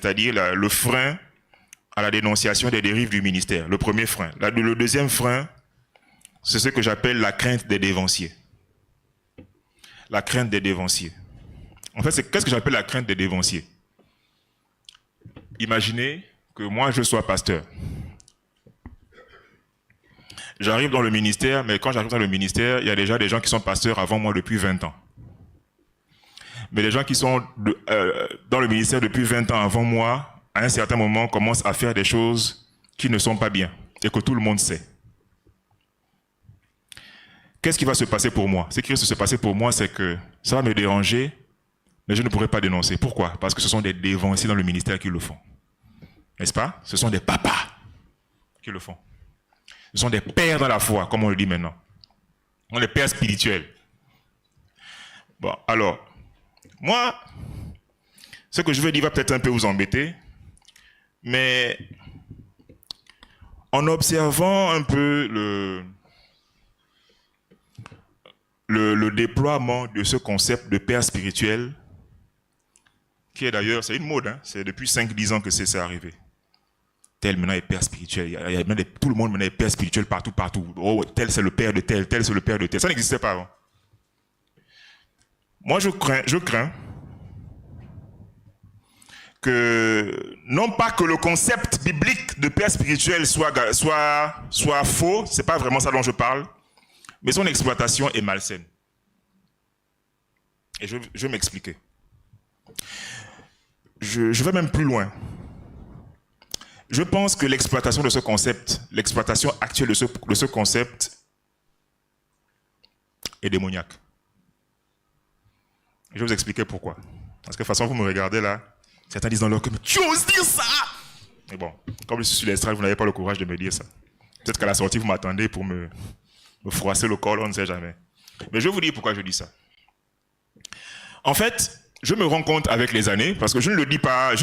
c'est-à-dire le frein à la dénonciation des dérives du ministère. Le premier frein. Le deuxième frein, c'est ce que j'appelle la crainte des dévanciers. La crainte des dévanciers. En fait, qu'est-ce que j'appelle la crainte des dévanciers? Imaginez que moi, je sois pasteur. J'arrive dans le ministère, mais quand j'arrive dans le ministère, il y a déjà des gens qui sont pasteurs avant moi depuis 20 ans. Mais les gens qui sont dans le ministère depuis 20 ans avant moi, à un certain moment, commencent à faire des choses qui ne sont pas bien et que tout le monde sait. Qu'est-ce qui va se passer pour moi? Ce qui va se passer pour moi, c'est que ça va me déranger, mais je ne pourrai pas dénoncer. Pourquoi? Parce que ce sont des dévanciers dans le ministère qui le font. N'est-ce pas? Ce sont des papas qui le font. Ce sont des pères dans la foi, comme on le dit maintenant. Ce sont des pères spirituels. Bon, alors, moi, ce que je veux dire va peut-être un peu vous embêter, mais en observant un peu le déploiement de ce concept de père spirituel, qui est d'ailleurs, c'est une mode, hein, c'est depuis 5-10 ans que c'est arrivé. Tel maintenant est père spirituel, tout le monde maintenant est père spirituel partout. Oh, tel c'est le père de tel c'est le père de tel. Ça n'existait pas avant. Moi je crains que, non pas que le concept biblique de père spirituel soit faux, c'est pas vraiment ça dont je parle, mais son exploitation est malsaine. Et je vais m'expliquer. Je vais même plus loin. Je pense que l'exploitation de ce concept, l'exploitation actuelle de ce concept est démoniaque. Je vais vous expliquer pourquoi. Parce que de toute façon, vous me regardez là, certains disent dans leur cœur, mais tu oses dire ça? Mais bon, comme je suis sur l'estrade, vous n'avez pas le courage de me dire ça. Peut-être qu'à la sortie, vous m'attendez pour me froisser le col, on ne sait jamais. Mais je vais vous dire pourquoi je dis ça. En fait, je me rends compte avec les années, parce que je ne le dis pas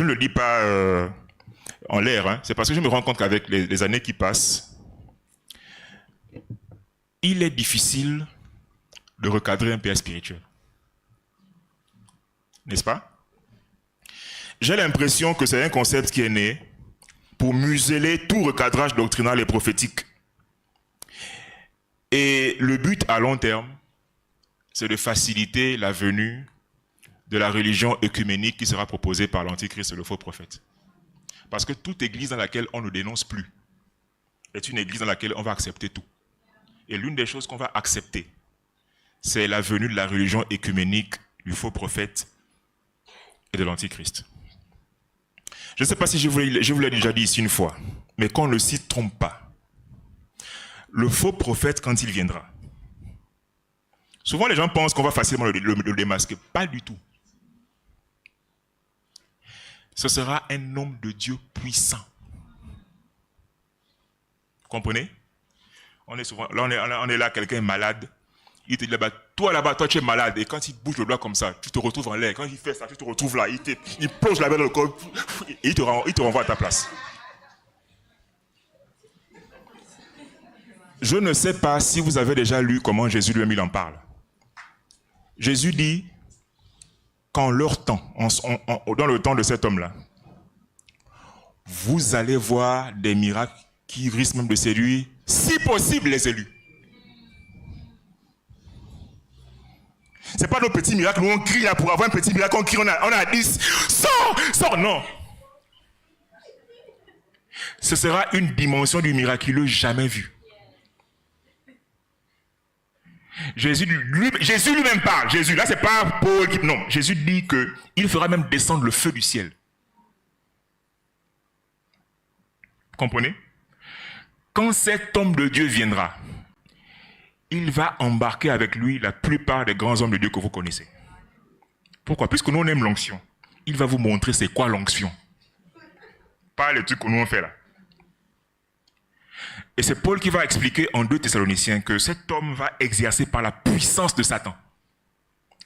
en l'air, hein, c'est parce que je me rends compte qu'avec les années qui passent, il est difficile de recadrer un père spirituel. N'est-ce pas? J'ai l'impression que c'est un concept qui est né pour museler tout recadrage doctrinal et prophétique. Et le but à long terme, c'est de faciliter la venue de la religion œcuménique qui sera proposée par l'Antichrist et le faux prophète. Parce que toute église dans laquelle on ne dénonce plus est une église dans laquelle on va accepter tout. Et l'une des choses qu'on va accepter, c'est la venue de la religion œcuménique, du faux prophète et de l'Antichrist. Je ne sais pas si je vous l'ai déjà dit ici une fois, mais qu'on ne s'y trompe pas. Le faux prophète, quand il viendra, souvent les gens pensent qu'on va facilement le démasquer. Pas du tout. Ce sera un homme de Dieu puissant. Vous comprenez? On est souvent, là, on est là, quelqu'un est malade. Il te dit là-bas, toi tu es malade. Et quand il bouge le doigt comme ça, tu te retrouves en l'air. Quand il fait ça, tu te retrouves là. Il plonge la main dans le corps et il te renvoie à ta place. Je ne sais pas si vous avez déjà lu comment Jésus lui-même il en parle. Jésus dit, qu'en leur temps, dans le temps de cet homme-là, vous allez voir des miracles qui risquent même de séduire, si possible, les élus. Ce n'est pas nos petits miracles où on crie là pour avoir un petit miracle, on crie, on a 10, sors, non. Ce sera une dimension du miraculeux jamais vue. Jésus lui-même parle. Jésus, là, c'est pas Paul qui... Non, Jésus dit qu'il fera même descendre le feu du ciel. Vous comprenez? Quand cet homme de Dieu viendra, il va embarquer avec lui la plupart des grands hommes de Dieu que vous connaissez. Pourquoi? Puisque nous, on aime l'onction. Il va vous montrer c'est quoi l'onction. Pas les trucs que nous, on fait là. Et c'est Paul qui va expliquer en 2 Thessaloniciens que cet homme va exercer par la puissance de Satan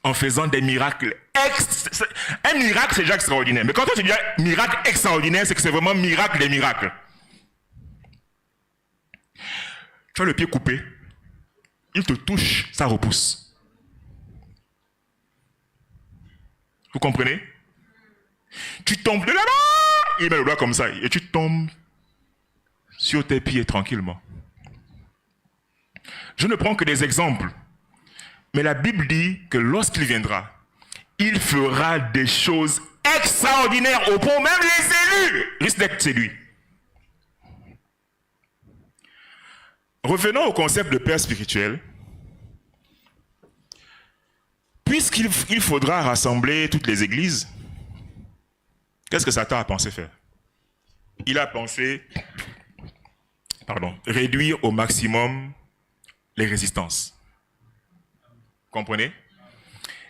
en faisant des miracles. Un miracle, c'est déjà extraordinaire. Mais quand on dit miracle extraordinaire, c'est que c'est vraiment miracle des miracles. Tu as le pied coupé, il te touche, ça repousse. Vous comprenez? Tu tombes de là-bas, il met le doigt comme ça, et tu tombes sur tes pieds tranquillement. Je ne prends que des exemples. Mais la Bible dit que lorsqu'il viendra, il fera des choses extraordinaires au point même les élus risquent d'être séduits. Revenons au concept de père spirituel. Puisqu'il faudra rassembler toutes les églises, qu'est-ce que Satan a pensé faire? Il a pensé, réduire au maximum les résistances. Comprenez?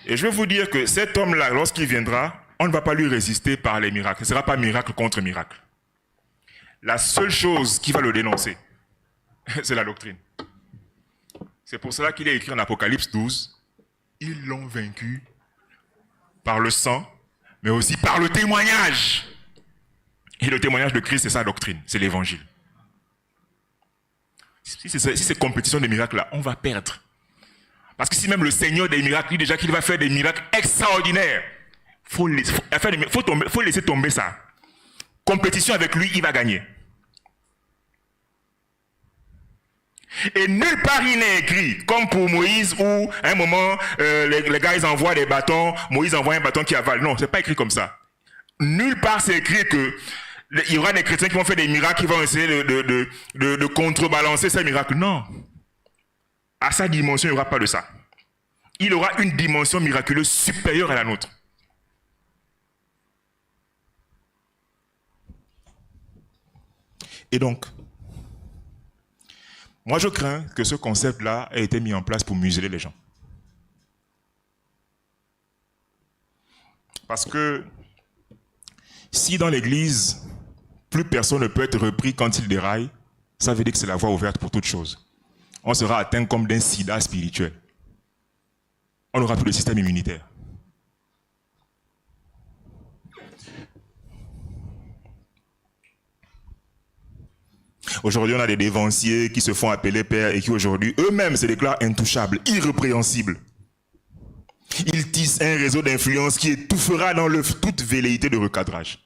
Et je vais vous dire que cet homme-là, lorsqu'il viendra, on ne va pas lui résister par les miracles. Ce ne sera pas miracle contre miracle. La seule chose qui va le dénoncer, c'est la doctrine. C'est pour cela qu'il est écrit en Apocalypse 12, ils l'ont vaincu par le sang, mais aussi par le témoignage. Et le témoignage de Christ, c'est sa doctrine, c'est l'évangile. Si c'est compétition des miracles-là, on va perdre. Parce que si même le Seigneur des miracles dit déjà qu'il va faire des miracles extraordinaires, faut laisser tomber ça. Compétition avec lui, il va gagner. Et nulle part il n'est écrit, comme pour Moïse où à un moment les gars ils envoient des bâtons, Moïse envoie un bâton qui avale. Non, c'est pas écrit comme ça. Nulle part c'est écrit que il y aura des chrétiens qui vont faire des miracles, qui vont essayer de contrebalancer ces miracles. Non. À sa dimension, il n'y aura pas de ça. Il aura une dimension miraculeuse supérieure à la nôtre. Et donc, moi je crains que ce concept-là ait été mis en place pour museler les gens. Parce que si dans l'église, plus personne ne peut être repris quand il déraille, ça veut dire que c'est la voie ouverte pour toute chose. On sera atteint comme d'un sida spirituel. On n'aura plus de système immunitaire. Aujourd'hui, on a des dévanciers qui se font appeler pères et qui aujourd'hui, eux-mêmes, se déclarent intouchables, irrépréhensibles. Ils tissent un réseau d'influence qui étouffera dans l'œuf toute velléité de recadrage.